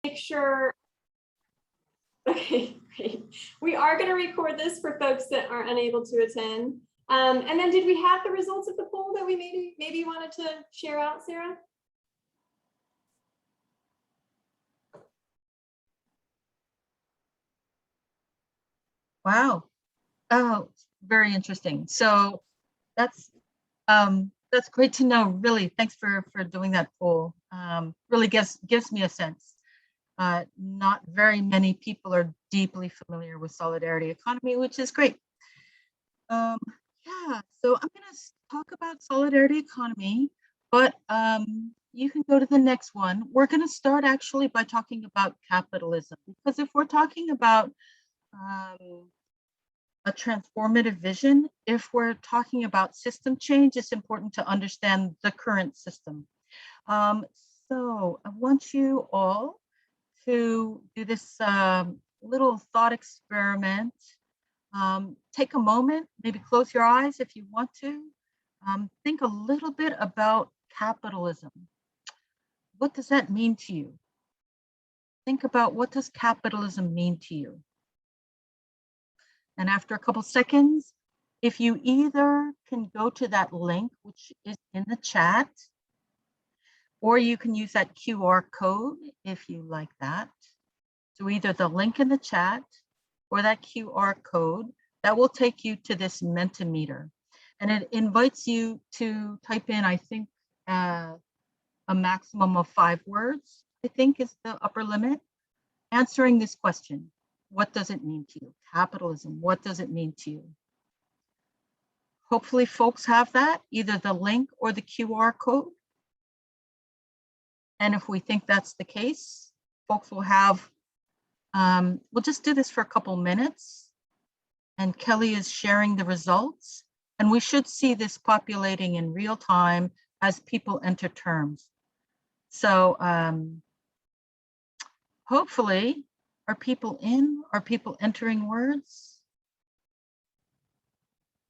make sure. Okay, great. We are going to record this for folks that are unable to attend. And then did we have the results of the poll that we maybe wanted to share out, Sarah? Wow. Oh, very interesting. So that's great to know. Really, thanks for doing that poll. Really gives me a sense. Not very many people are deeply familiar with solidarity economy, which is great. Yeah, so I'm going to talk about solidarity economy, but you can go to the next one. We're going to start actually by talking about capitalism, because if we're talking about a transformative vision, if we're talking about system change, it's important to understand the current system. So I want you all to do this little thought experiment. Take a moment, maybe close your eyes if you want to. Think a little bit about capitalism. What does that mean to you? Think about, what does capitalism mean to you? And after a couple seconds, if you either can go to that link, which is in the chat, or you can use that QR code if you like that. So either the link in the chat or that QR code, that will take you to this Mentimeter. And it invites you to type in, I think, a maximum of 5 words, I think is the upper limit, answering this question. What does it mean to you? Capitalism, what does it mean to you? Hopefully folks have that, either the link or the QR code. And if we think that's the case, folks will have, we'll just do this for a couple minutes. And Kelly is sharing the results. And we should see this populating in real time as people enter terms. So hopefully, are people in? Are people entering words?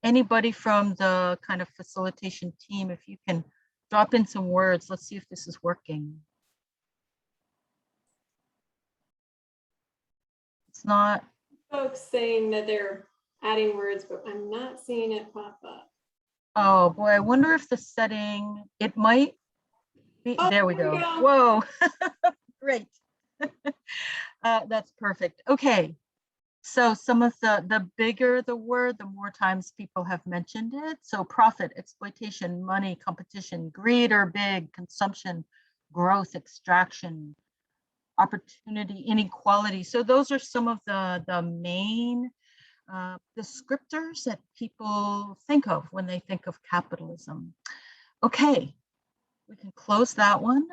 Anybody from the kind of facilitation team, if you can drop in some words, let's see if this is working. It's not. Folks saying that they're adding words, but I'm not seeing it pop up. Oh boy, I wonder if the setting, it might be, oh, there we go. Whoa, great. That's perfect. Okay, so some of the bigger the word, the more times people have mentioned it. So profit, exploitation, money, competition, greed or big, consumption, growth, extraction, opportunity, inequality. So those are some of the main descriptors that people think of when they think of capitalism. Okay, we can close that one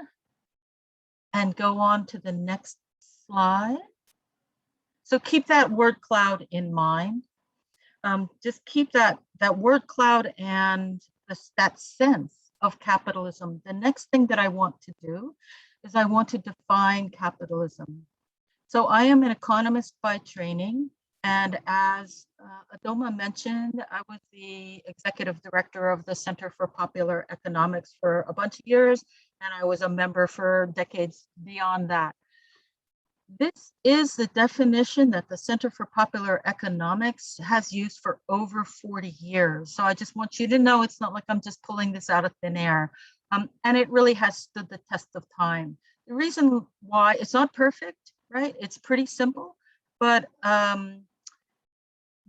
and go on to the next slide. So keep that word cloud in mind. Just keep that word cloud and that sense of capitalism. The next thing that I want to do is I want to define capitalism. So I am an economist by training. And as Adoma mentioned, I was the executive director of the Center for Popular Economics for a bunch of years, and I was a member for decades beyond that. This is the definition that the Center for Popular Economics has used for over 40 years. So I just want you to know it's not like I'm just pulling this out of thin air. And it really has stood the test of time. The reason why, it's not perfect, right? It's pretty simple, but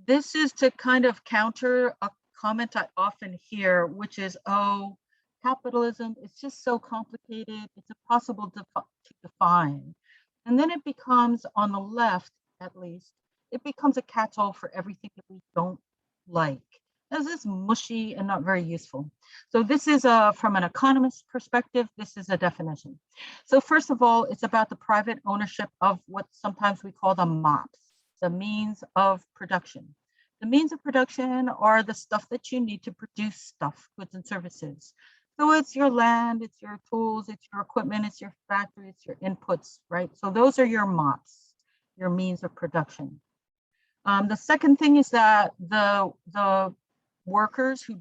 this is to kind of counter a comment I often hear, which is, oh, capitalism, it's just so complicated, it's impossible to define. And then it becomes, on the left at least, it becomes a catch-all for everything that we don't like. This is mushy and not very useful. So this is from an economist's perspective, this is a definition. So first of all, it's about the private ownership of what sometimes we call the MOPs, the means of production. The means of production are the stuff that you need to produce stuff, goods and services. So it's your land, it's your tools, it's your equipment, it's your factory, it's your inputs, right? So those are your MOPs, your means of production. The second thing is that the workers who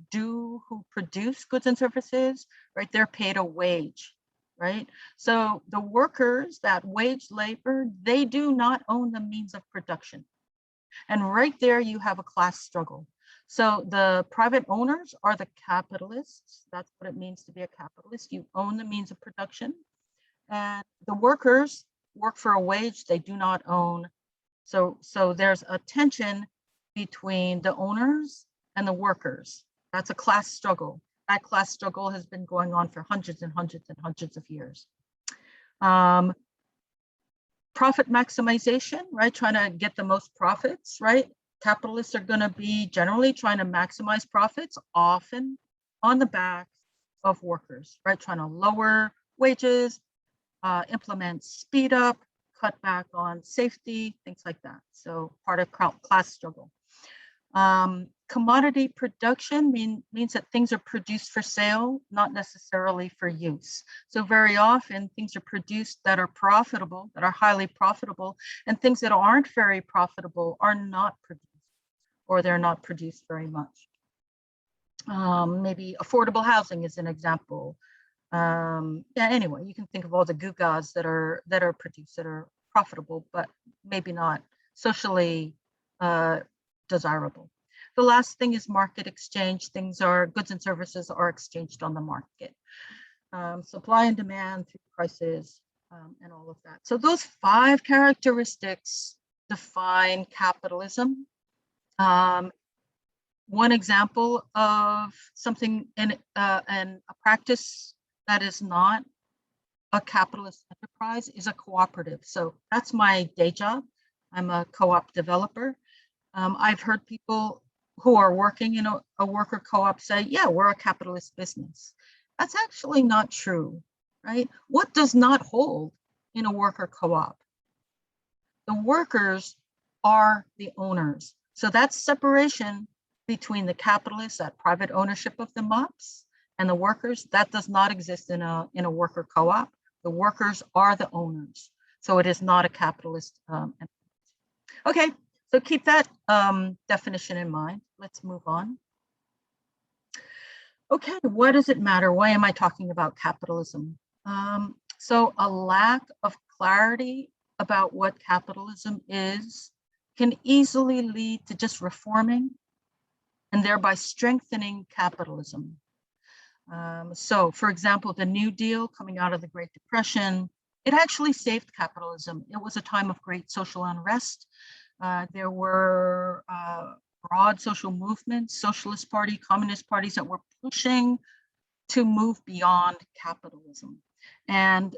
produce goods and services, right, they're paid a wage. right? So the workers, that wage labor, they do not own the means of production. And right there you have a class struggle. So the private owners are the capitalists. That's what it means to be a capitalist. You own the means of production. And the workers work for a wage they do not own. So there's a tension between the owners and the workers. That's a class struggle. That class struggle has been going on for hundreds and hundreds and hundreds of years. Profit maximization, right? Trying to get the most profits, right? Capitalists are going to be generally trying to maximize profits, often on the back of workers, right? Trying to lower wages, implement speed up, cut back on safety, things like that. So part of class struggle. Commodity production means that things are produced for sale, not necessarily for use. So very often things are produced that are profitable, that are highly profitable, and things that aren't very profitable are not produced, or they're not produced very much. Maybe affordable housing is an example. Yeah, anyway, you can think of all the gewgaws that are produced that are profitable, but maybe not socially desirable. The last thing is market exchange. Goods and services are exchanged on the market. Supply and demand through prices and all of that. So those 5 characteristics define capitalism. One example of something in a practice that is not a capitalist enterprise is a cooperative. So that's my day job. I'm a co-op developer. I've heard people who are working in a worker co-op say, yeah, we're a capitalist business. That's actually not true, right? What does not hold in a worker co-op? The workers are the owners. So that's separation between the capitalists, that private ownership of the MOPs, and the workers. That does not exist in a worker co-op. The workers are the owners. So it is not a capitalist enterprise. Okay. So keep that definition in mind. Let's move on. Okay, why does it matter? Why am I talking about capitalism? So a lack of clarity about what capitalism is can easily lead to just reforming and thereby strengthening capitalism. So for example, the New Deal coming out of the Great Depression, it actually saved capitalism. It was a time of great social unrest. There were broad social movements, Socialist Party, Communist parties that were pushing to move beyond capitalism. And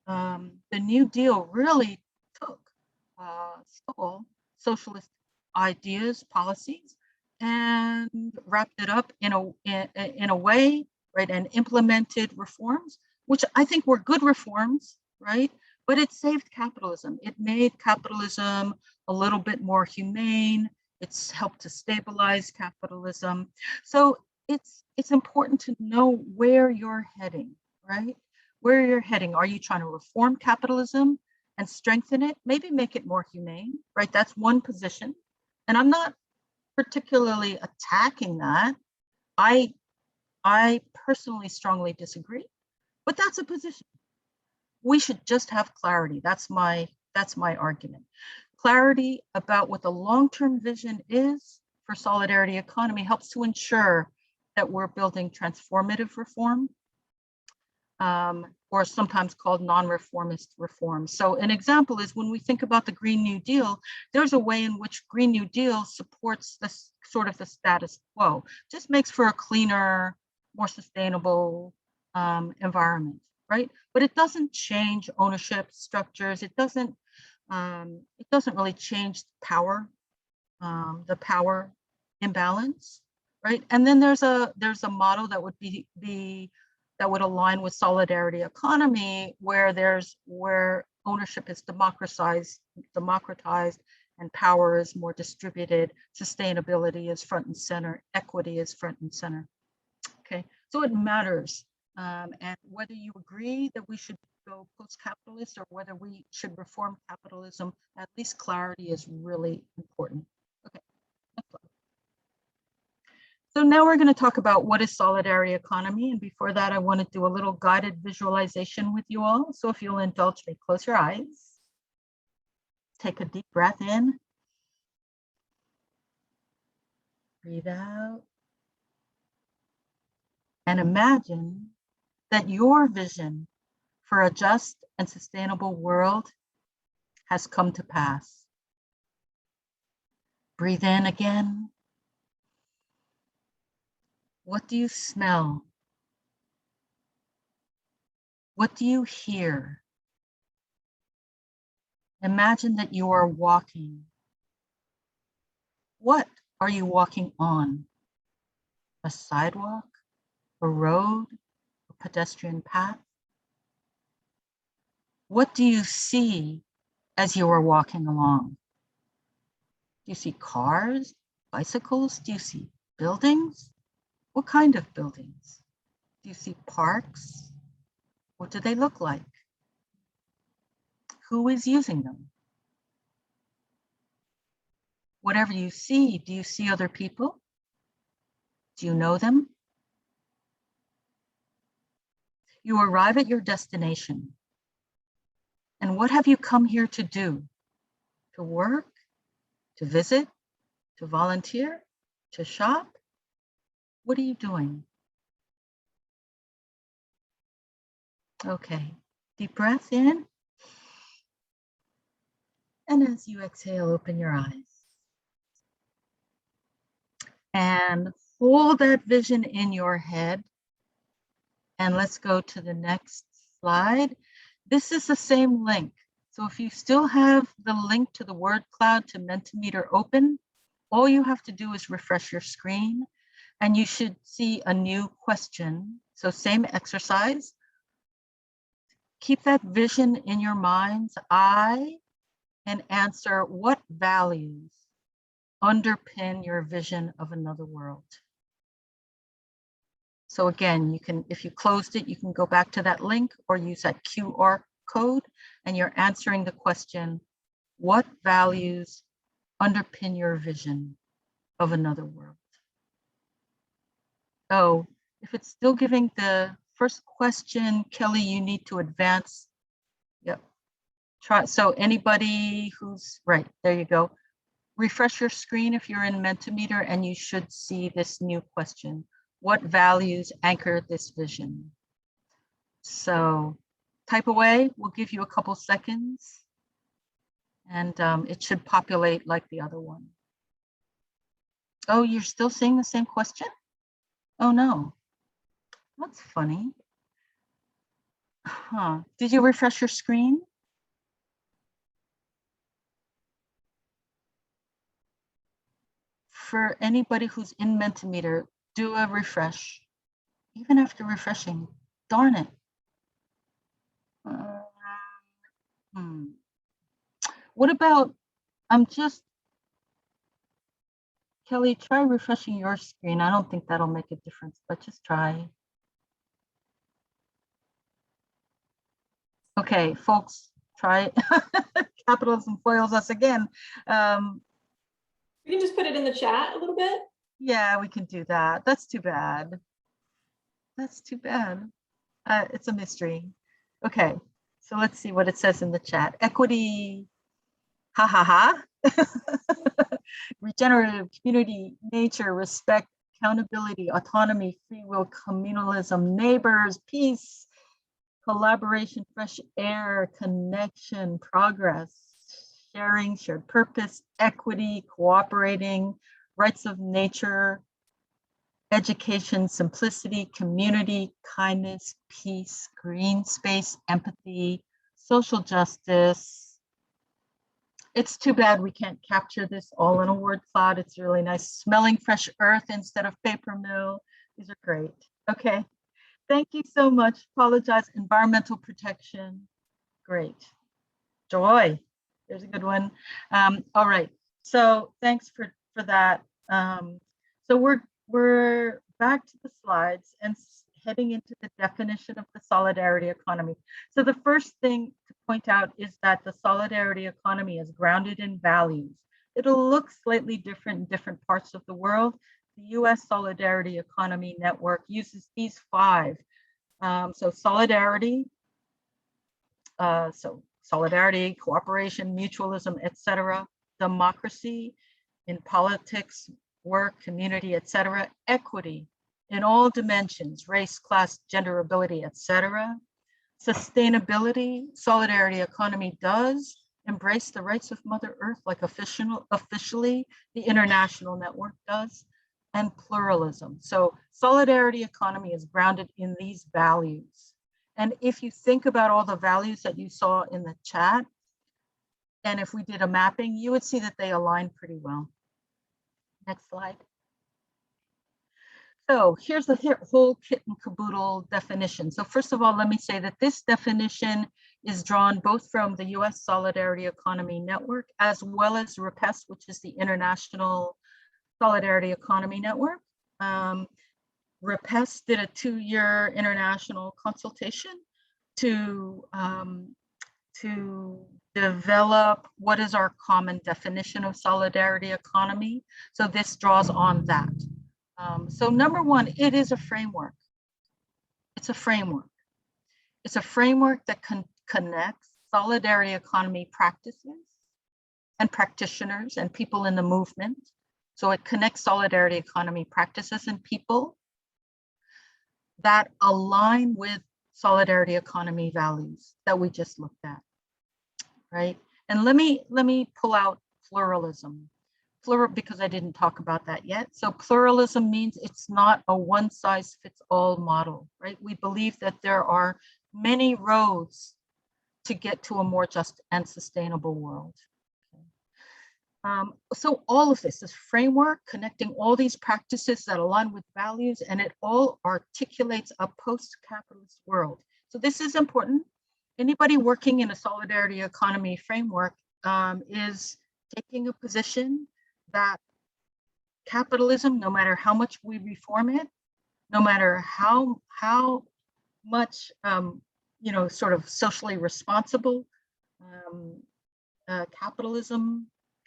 the New Deal really stole socialist ideas, policies, and wrapped it up in a way, right, and implemented reforms, which I think were good reforms, right? But it saved capitalism. It made capitalism a little bit more humane. It's helped to stabilize capitalism. So it's important to know where you're heading, right? Where you're heading. Are you trying to reform capitalism and strengthen it? Maybe make it more humane, right? That's one position. And I'm not particularly attacking that. I personally strongly disagree, but that's a position. We should just have clarity. That's my argument. Clarity about what the long-term vision is for solidarity economy helps to ensure that we're building transformative reform, or sometimes called non-reformist reform. So an example is when we think about the Green New Deal, there's a way in which Green New Deal supports this sort of the status quo, just makes for a cleaner, more sustainable environment, right? But it doesn't change ownership structures. It doesn't really change power, the power imbalance, right? And then there's a model that would that would align with solidarity economy, where ownership is democratized, and power is more distributed. Sustainability is front and center. Equity is front and center. Okay, so it matters. And whether you agree that we should go post-capitalist or whether we should reform capitalism, at least clarity is really important. Okay, next slide. So now we're going to talk about what is solidarity economy. And before that, I want to do a little guided visualization with you all. So if you'll indulge me, close your eyes. Take a deep breath in. Breathe out. And imagine that your vision for a just and sustainable world has come to pass. Breathe in again. What do you smell? What do you hear? Imagine that you are walking. What are you walking on? A sidewalk, a road, a pedestrian path? What do you see as you are walking along? Do you see cars, bicycles? Do you see buildings? What kind of buildings? Do you see parks? What do they look like? Who is using them? Whatever you see, do you see other people? Do you know them? You arrive at your destination. And what have you come here to do? To work? To visit? To volunteer? To shop? What are you doing? Okay, deep breath in. And as you exhale, open your eyes. And hold that vision in your head. And let's go to the next slide. This is the same link. So if you still have the link to the word cloud to Mentimeter open, all you have to do is refresh your screen and you should see a new question. So same exercise. Keep that vision in your mind's eye and answer what values underpin your vision of another world. So again, you can, if you closed it, you can go back to that link or use that QR code and you're answering the question, what values underpin your vision of another world? Oh, if it's still giving the first question, Kelly, you need to advance. Yep. Try. So anybody who's right, there you go. Refresh your screen if you're in Mentimeter and you should see this new question. What values anchor this vision? So type away, we'll give you a couple seconds and it should populate like the other one. Oh, you're still seeing the same question? Oh no, that's funny. Huh, did you refresh your screen? For anybody who's in Mentimeter, do a refresh. Even after refreshing, darn it. What about, Kelly, try refreshing your screen. I don't think that'll make a difference, but just try. Okay, folks, try. Capitalism foils us again. We can just put it in the chat a little bit. Yeah, we can do that. That's too bad. That's too bad. It's a mystery. Okay, so let's see what it says in the chat. Equity, ha ha ha. Regenerative, community, nature, respect, accountability, autonomy, free will, communalism, neighbors, peace, collaboration, fresh air, connection, progress, sharing, shared purpose, equity, cooperating, rights of nature, education, simplicity, community, kindness, peace, green space, empathy, social justice. It's too bad we can't capture this all in a word cloud. It's really nice. Smelling fresh earth instead of paper mill. These are great. Okay. Thank you so much. Apologize. Environmental protection. Great. Joy. There's a good one. All right. So thanks for that. So we're back to the slides and heading into the definition of the solidarity economy. So the first thing to point out is that the solidarity economy is grounded in values. It'll look slightly different in different parts of the world. the US Solidarity Economy Network uses these 5. So solidarity, solidarity, cooperation, mutualism, etc., democracy in politics, work, community, etc., equity in all dimensions, race, class, gender, ability, etc., sustainability. Solidarity economy does embrace the rights of Mother Earth, like officially the international network does, and pluralism. So solidarity economy is grounded in these values. And if you think about all the values that you saw in the chat, and if we did a mapping, you would see that they align pretty well. Next slide. So here's the whole kit and caboodle definition. So first of all, let me say that this definition is drawn both from the US Solidarity Economy Network as well as REPES, which is the International Solidarity Economy Network. REPES did a 2-year international consultation to develop what is our common definition of solidarity economy. So this draws on that. So number one, it is a framework. It's a framework. It's a framework that connects solidarity economy practices and practitioners and people in the movement. So it connects solidarity economy practices and people that align with solidarity economy values that we just looked at, right? And let me pull out pluralism. Because I didn't talk about that yet. So pluralism means it's not a one-size-fits-all model, right? We believe that there are many roads to get to a more just and sustainable world. So all of this framework connecting all these practices that align with values, and it all articulates a post-capitalist world. So this is important. Anybody working in a solidarity economy framework is taking a position that capitalism, no matter how much we reform it, no matter how much sort of socially responsible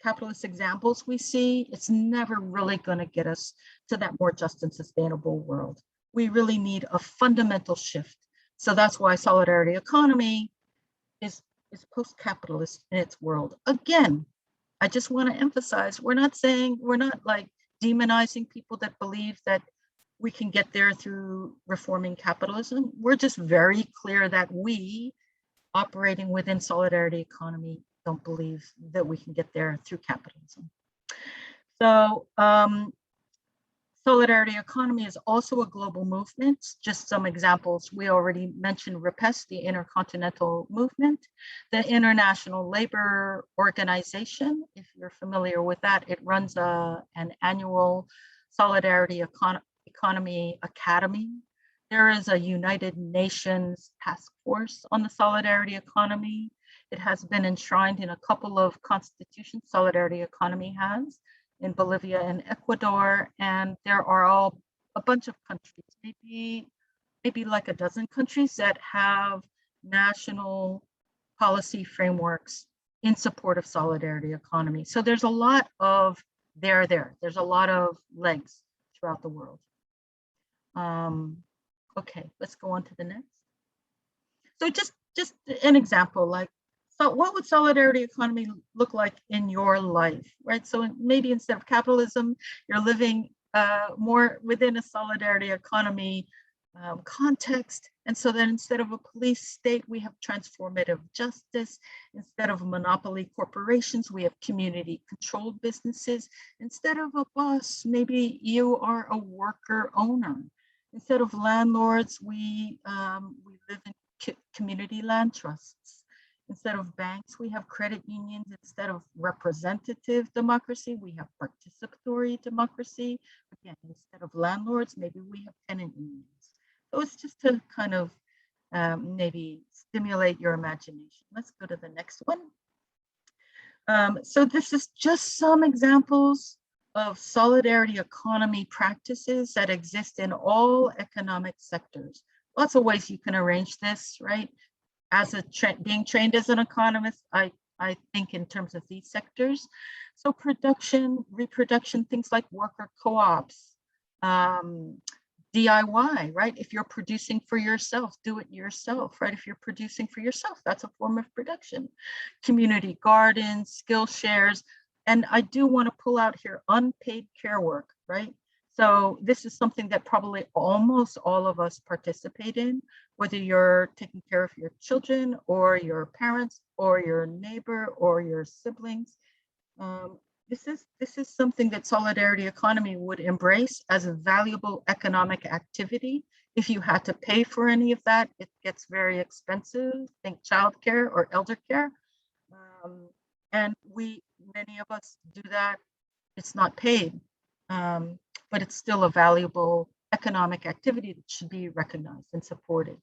capitalist examples we see, it's never really going to get us to that more just and sustainable world. We really need a fundamental shift. So that's why solidarity economy is post-capitalist in its world. Again, I just want to emphasize, we're not like demonizing people that believe that we can get there through reforming capitalism. We're just very clear that we, operating within solidarity economy, don't believe that we can get there through capitalism. So solidarity economy is also a global movement. Just some examples. We already mentioned REPES, the Intercontinental Movement, the International Labor Organization. If you're familiar with that, it runs an annual Solidarity Economy Academy. There is a United Nations task force on the solidarity economy. It has been enshrined in a couple of constitutions, solidarity economy has, in Bolivia and Ecuador, and there are a bunch of countries, maybe like a dozen countries that have national policy frameworks in support of solidarity economy. So there's a lot of there's a lot of legs throughout the world. Okay, let's go on to the next. So just an example, like, so what would solidarity economy look like in your life, right? So maybe instead of capitalism, you're living more within a solidarity economy context. And so then instead of a police state, we have transformative justice. Instead of monopoly corporations, we have community controlled businesses. Instead of a boss, maybe you are a worker owner. Instead of landlords, we live in community land trusts. Instead of banks, we have credit unions. Instead of representative democracy, we have participatory democracy. Again, instead of landlords, maybe we have tenant unions. So it's just to kind of maybe stimulate your imagination. Let's go to the next one. So this is just some examples of solidarity economy practices that exist in all economic sectors. Lots of ways you can arrange this, right? As being trained as an economist, I think in terms of these sectors. So production, reproduction, things like worker co-ops, DIY, right? If you're producing for yourself, do it yourself, right? If you're producing for yourself, that's a form of production. Community gardens, skill shares. And I do want to pull out here unpaid care work, right? So this is something that probably almost all of us participate in, whether you're taking care of your children or your parents or your neighbor or your siblings. This is something that solidarity economy would embrace as a valuable economic activity. If you had to pay for any of that, it gets very expensive. Think childcare or elder care. And many of us do that. It's not paid, but it's still a valuable economic activity that should be recognized and supported.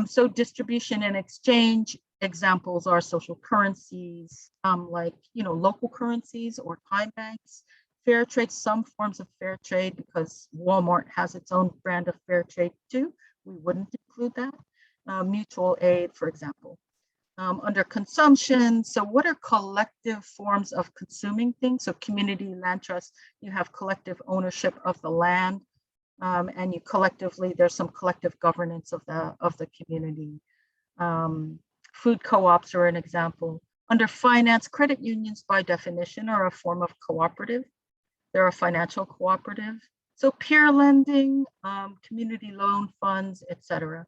So distribution and exchange examples are social currencies, like local currencies or time banks, fair trade, some forms of fair trade, because Walmart has its own brand of fair trade too. We wouldn't include that. Mutual aid, for example. Under consumption, so what are collective forms of consuming things? So community land trust, you have collective ownership of the land. And you collectively, there's some collective governance of the community. Food co-ops are an example. Under finance, credit unions by definition are a form of cooperative. They're a financial cooperative. So peer lending, community loan funds, etc.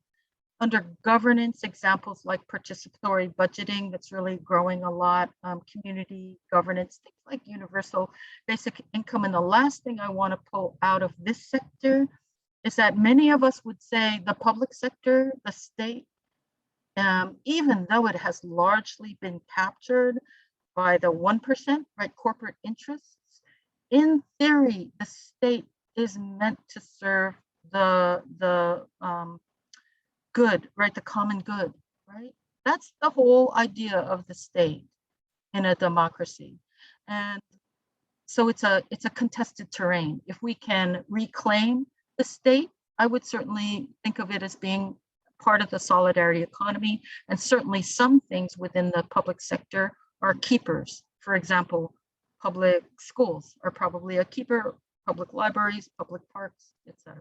Under governance, examples like participatory budgeting, that's really growing a lot, community governance, things like universal basic income. And the last thing I want to pull out of this sector is that many of us would say the public sector, the state, even though it has largely been captured by the 1%, right, corporate interests, in theory, the state is meant to serve the good, right? The common good, right? That's the whole idea of the state in a democracy. And so it's a contested terrain. If we can reclaim the state, I would certainly think of it as being part of the solidarity economy. And certainly some things within the public sector are keepers. For example, public schools are probably a keeper, public libraries, public parks, etc.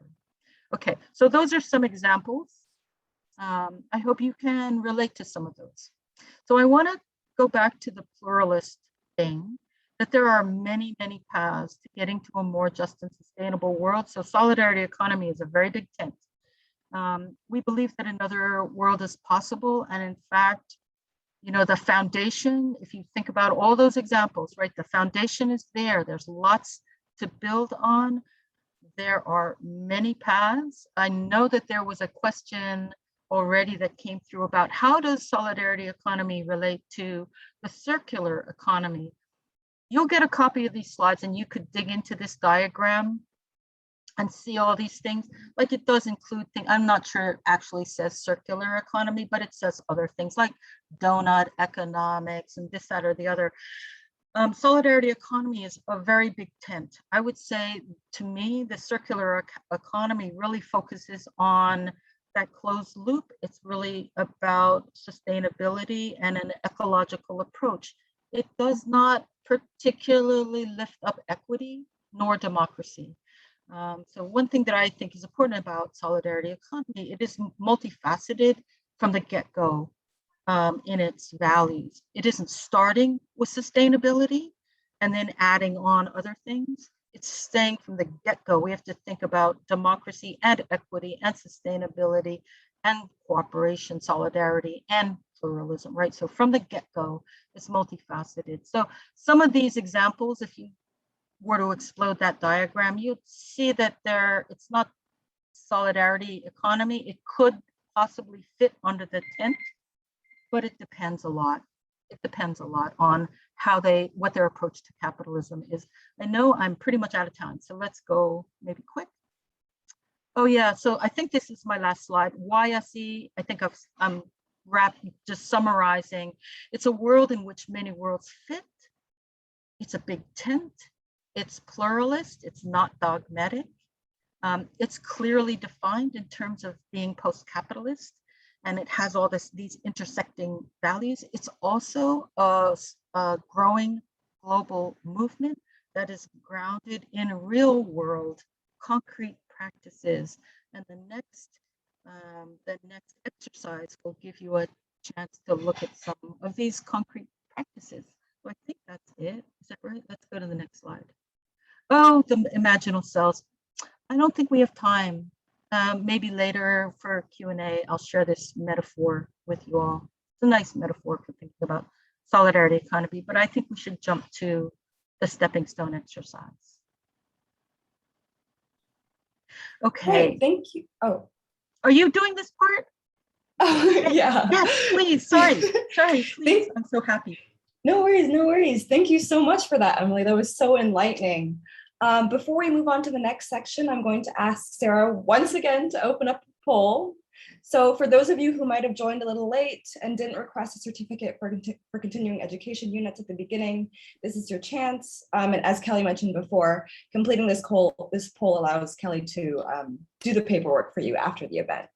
Okay, so those are some examples. I hope you can relate to some of those. So I want to go back to the pluralist thing, that there are many, many paths to getting to a more just and sustainable world. So solidarity economy is a very big tent. We believe that another world is possible. And in fact, the foundation, if you think about all those examples, right, the foundation is there. There's lots to build on. There are many paths. I know that there was a question already that came through about how does solidarity economy relate to the circular economy? You'll get a copy of these slides and you could dig into this diagram and see all these things. Like it does include things, I'm not sure it actually says circular economy, but it says other things like donut economics and this, that, or the other. Solidarity economy is a very big tent. I would say, to me, the circular economy really focuses on that closed loop. It's really about sustainability and an ecological approach. It does not particularly lift up equity nor democracy. So one thing that I think is important about solidarity economy, it is multifaceted from the get-go in its values. It isn't starting with sustainability and then adding on other things. It's staying from the get-go. We have to think about democracy and equity and sustainability and cooperation, solidarity, and pluralism, right? So from the get-go, it's multifaceted. So some of these examples, if you were to explode that diagram, you'd see that it's not solidarity economy. It could possibly fit under the tent, but it depends a lot. It depends a lot on what their approach to capitalism is. I know I'm pretty much out of time, so let's go maybe quick. Oh yeah, so I think this is my last slide. YSE, I think I'm just summarizing. It's a world in which many worlds fit. It's a big tent. It's pluralist. It's not dogmatic. It's clearly defined in terms of being post-capitalist, and it has all these intersecting values. It's also a growing global movement that is grounded in real world concrete practices. And the next exercise will give you a chance to look at some of these concrete practices. So I think that's it. Is that right? Let's go to the next slide. Oh, the imaginal cells. I don't think we have time. Maybe later for Q&A, I'll share this metaphor with you all. It's a nice metaphor for thinking about solidarity economy, but I think we should jump to the stepping stone exercise. Okay. Great, thank you. Oh. Are you doing this part? Oh, yeah. Yes, please. Sorry, please. I'm so happy. No worries, no worries. Thank you so much for that, Emily. That was so enlightening. Before we move on to the next section, I'm going to ask Sarah once again to open up the poll. So for those of you who might have joined a little late and didn't request a certificate for continuing education units at the beginning, this is your chance. And as Kelly mentioned before, completing this poll allows Kelly to do the paperwork for you after the event.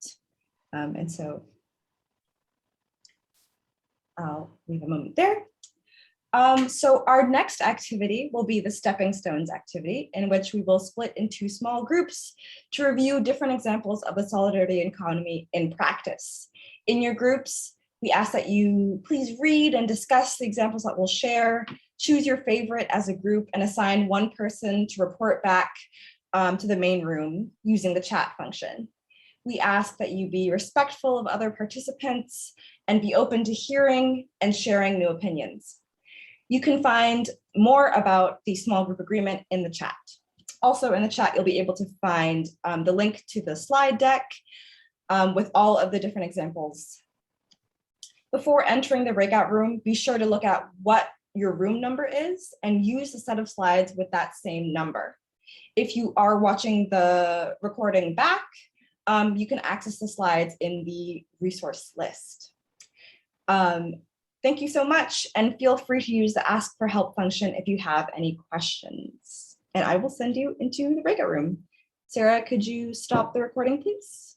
And so I'll leave a moment there. So our next activity will be the Stepping Stones activity, in which we will split into small groups to review different examples of the solidarity economy in practice. In your groups, we ask that you please read and discuss the examples that we'll share, choose your favorite as a group, and assign one person to report back to the main room using the chat function. We ask that you be respectful of other participants and be open to hearing and sharing new opinions. You can find more about the small group agreement in the chat. Also in the chat, you'll be able to find the link to the slide deck with all of the different examples. Before entering the breakout room, be sure to look at what your room number is and use the set of slides with that same number. If you are watching the recording back, you can access the slides in the resource list. Thank you so much, and feel free to use the Ask for Help function if you have any questions. And I will send you into the breakout room. Sarah, could you stop the recording, please?